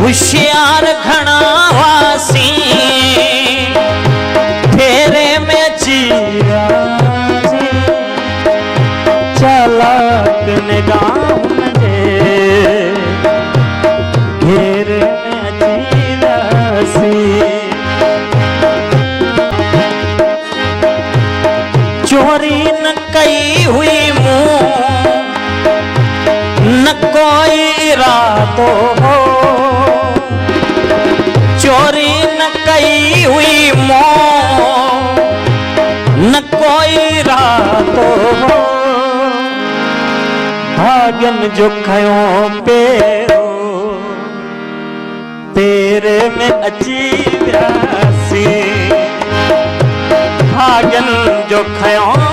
होशियार घना वासी फेरे में जीरा चालाक निगाह घेरे में जीरा सी चोरी न कई हुई मुंह न कोई इरादो हो चोरी न कई हुई मोह न कोई इरादो हो भागन जो खयो पेरो तेरे में अची व्यासी भागन जो खयो